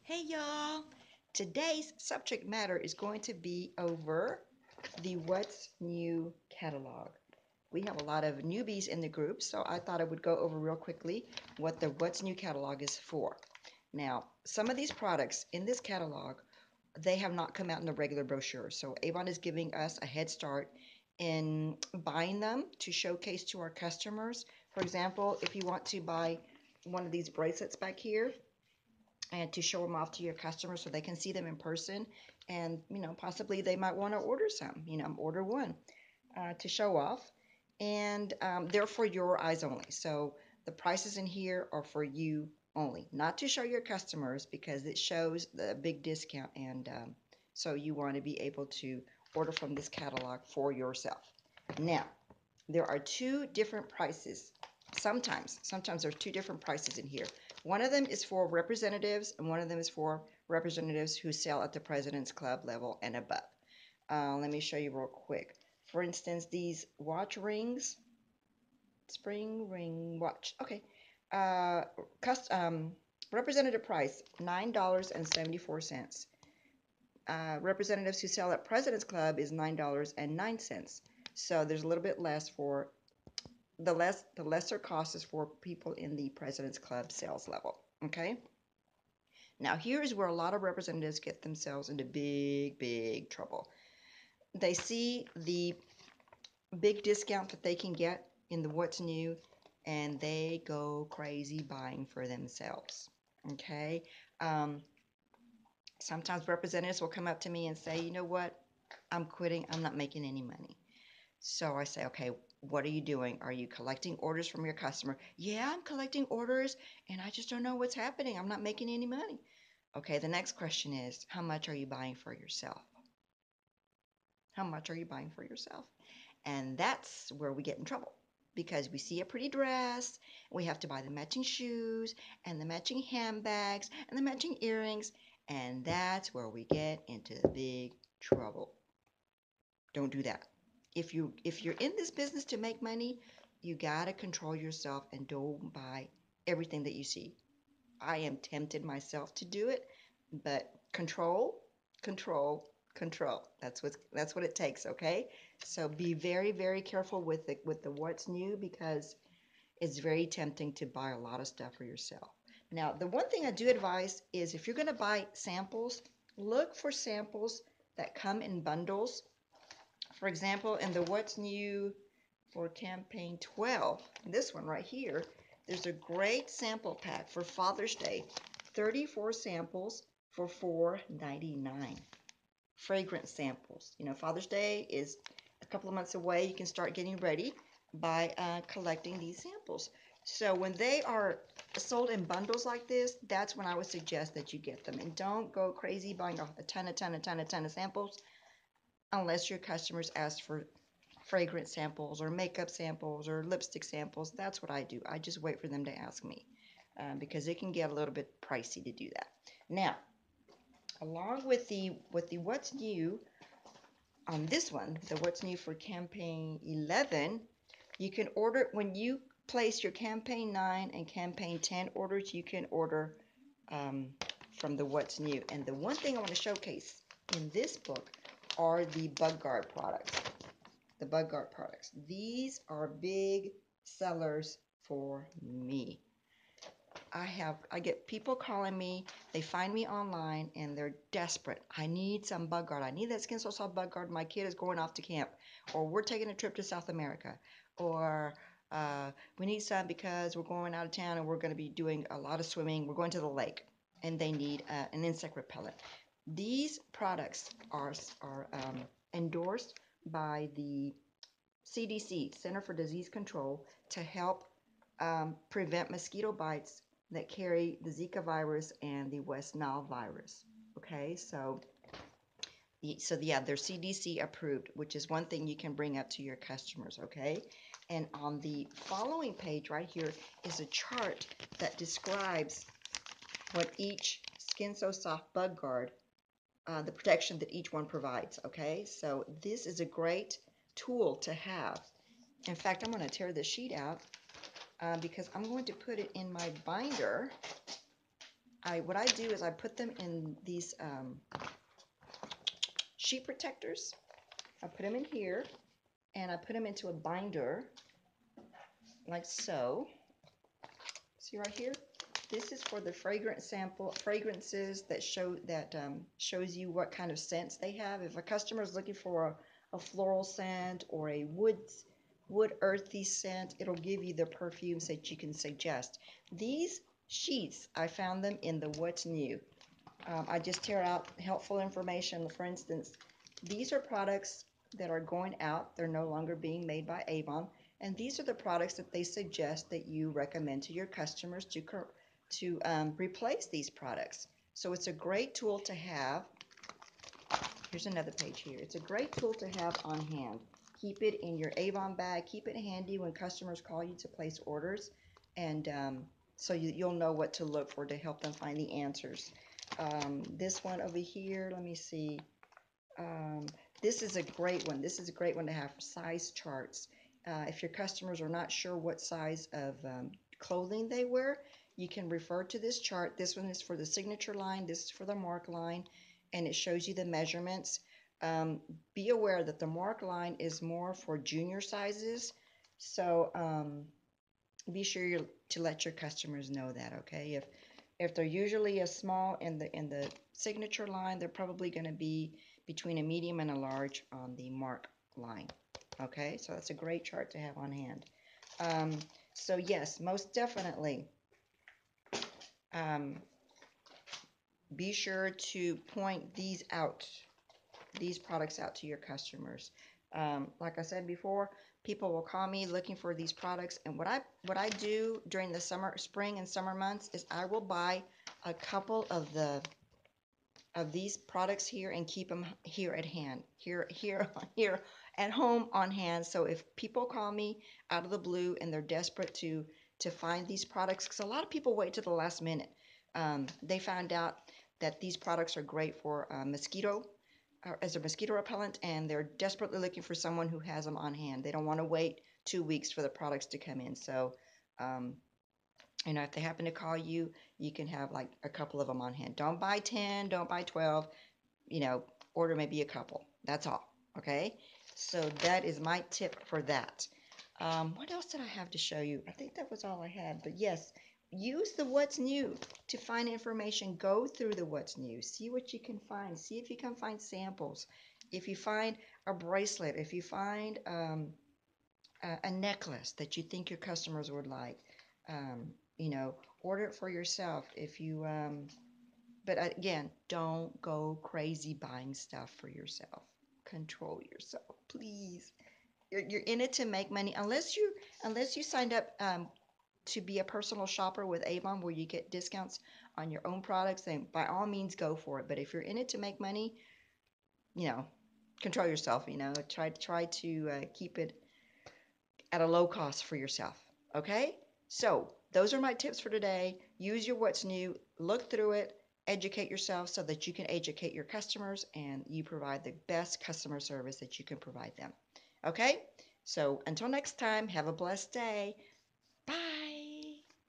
Hey y'all! Today's subject matter is going to be over the What's New catalog. We have a lot of newbies in the group, so I thought I would go over real quickly what the What's New catalog is for. Now, some of these products in this catalog, they have not come out in the regular brochure, so Avon is giving us a head start in buying them to showcase to our customers. For example, if you want to buy one of these bracelets back here, and to show them off to your customers so they can see them in person, and possibly they might want to order some, order one to show off, and they're for your eyes only. So the prices in here are for you only, not to show your customers because it shows the big discount, and so you want to be able to order from this catalog for yourself. Now, there are two different prices. Sometimes there's two different prices in here. One of them is for representatives, and one of them is for representatives who sell at the President's Club level and above. Let me show you real quick. For instance, these watch rings, spring ring watch. Okay. Uh, Representative price $9.74. Representatives who sell at President's Club is $9.09. So there's a little bit less for the lesser cost is for people in the President's Club sales level. Okay. Now here is where a lot of representatives get themselves into big trouble. They see the big discount that they can get in the What's New, and they go crazy buying for themselves. Okay. Sometimes representatives will come up to me and say, you know what, I'm quitting, I'm not making any money. So I say, okay, what are you doing? Are you collecting orders from your customer? Yeah, I'm collecting orders, and I just don't know what's happening. I'm not making any money. Okay, the next question is, how much are you buying for yourself? How much are you buying for yourself? And that's where we get in trouble, because we see a pretty dress, we have to buy the matching shoes and the matching handbags and the matching earrings, and that's where we get into big trouble. Don't do that. If you're in this business to make money, you gotta control yourself and don't buy everything that you see. I am tempted myself to do it, but control, control, control. That's what it takes, okay? So be very careful with the What's New, because it's very tempting to buy a lot of stuff for yourself. Now, the one thing I do advise is if you're gonna buy samples, look for samples that come in bundles. For example, in the What's New for campaign 12, this one right here, there's a great sample pack for Father's Day, 34 samples for $4.99. Fragrance samples. Father's Day is a couple of months away. You can start getting ready by collecting these samples. So when they are sold in bundles like this, that's when I would suggest that you get them. And don't go crazy buying a ton of samples unless your customers ask for fragrance samples or makeup samples or lipstick samples. That's what I do. I just wait for them to ask me, because it can get a little bit pricey to do that. Now, along with the What's New on this one, the What's New for campaign 11, you can order when you place your campaign 9 and campaign 10 orders. You can order from the What's New. And the one thing I want to showcase in this book are the Bug Guard products. The Bug Guard products. These are big sellers for me. I get people calling me, they find me online and they're desperate. I need some Bug Guard. I need that Skin So Soft Bug Guard. My kid is going off to camp, or we're taking a trip to South America, or we need some because we're going out of town and we're going to be doing a lot of swimming. We're going to the lake, and they need an insect repellent. These products are endorsed by the CDC, Center for Disease Control, to help prevent mosquito bites that carry the Zika virus and the West Nile virus. Okay, so yeah, they're CDC approved, which is one thing you can bring up to your customers. Okay, and on the following page right here is a chart that describes what each Skin So Soft Bug Guard, the protection that each one provides. Okay, so this is a great tool to have. In fact, I'm going to tear this sheet out because I'm going to put it in my binder. what I do is I put them in these sheet protectors. I put them in here, and I put them into a binder like so. See right here? This is for the fragrances that shows you what kind of scents they have. If a customer is looking for a floral scent or a wood earthy scent, it'll give you the perfumes that you can suggest. These sheets, I found them in the What's New. I just tear out helpful information. For instance, these are products that are going out. They're no longer being made by Avon. And these are the products that they suggest that you recommend to your customers to replace these products. So it's a great tool to have. Here's another page here. It's a great tool to have on hand. Keep it in your Avon bag. Keep it handy when customers call you to place orders. And so you'll know what to look for to help them find the answers. This one over here, let me see. This is a great one. This is a great one to have size charts. If your customers are not sure what size of clothing they wear, you can refer to this chart. This one is for the signature line. This is for the mark line, and it shows you the measurements. Be aware that the mark line is more for junior sizes, so be sure to let your customers know that. Okay, if they're usually a small in the signature line, they're probably going to be between a medium and a large on the mark line. Okay, so that's a great chart to have on hand. So yes, most definitely, be sure to point these products out to your customers. Like I said before, people will call me looking for these products, and what I do during the spring and summer months is I will buy a couple of these products here and keep them here at hand, here at home on hand. So if people call me out of the blue and they're desperate to find these products, because a lot of people wait to the last minute, they found out that these products are great for as a mosquito repellent, and they're desperately looking for someone who has them on hand. They don't want to wait 2 weeks for the products to come in. So if they happen to call you, you can have like a couple of them on hand. Don't buy 10, don't buy 12, order maybe a couple. That's all, okay? So that is my tip for that. What else did I have to show you? I think that was all I had, but yes, use the What's New to find information. Go through the What's New. See what you can find. See if you can find samples. If you find a bracelet, if you find a necklace that you think your customers would like, order it for yourself. But again, don't go crazy buying stuff for yourself. Control yourself, please. You're in it to make money, unless you signed up to be a personal shopper with Avon, where you get discounts on your own products. Then by all means, go for it. But if you're in it to make money, control yourself. Try to keep it at a low cost for yourself. Okay? So those are my tips for today. Use your What's New, look through it, educate yourself so that you can educate your customers and you provide the best customer service that you can provide them. Okay? So until next time, have a blessed day.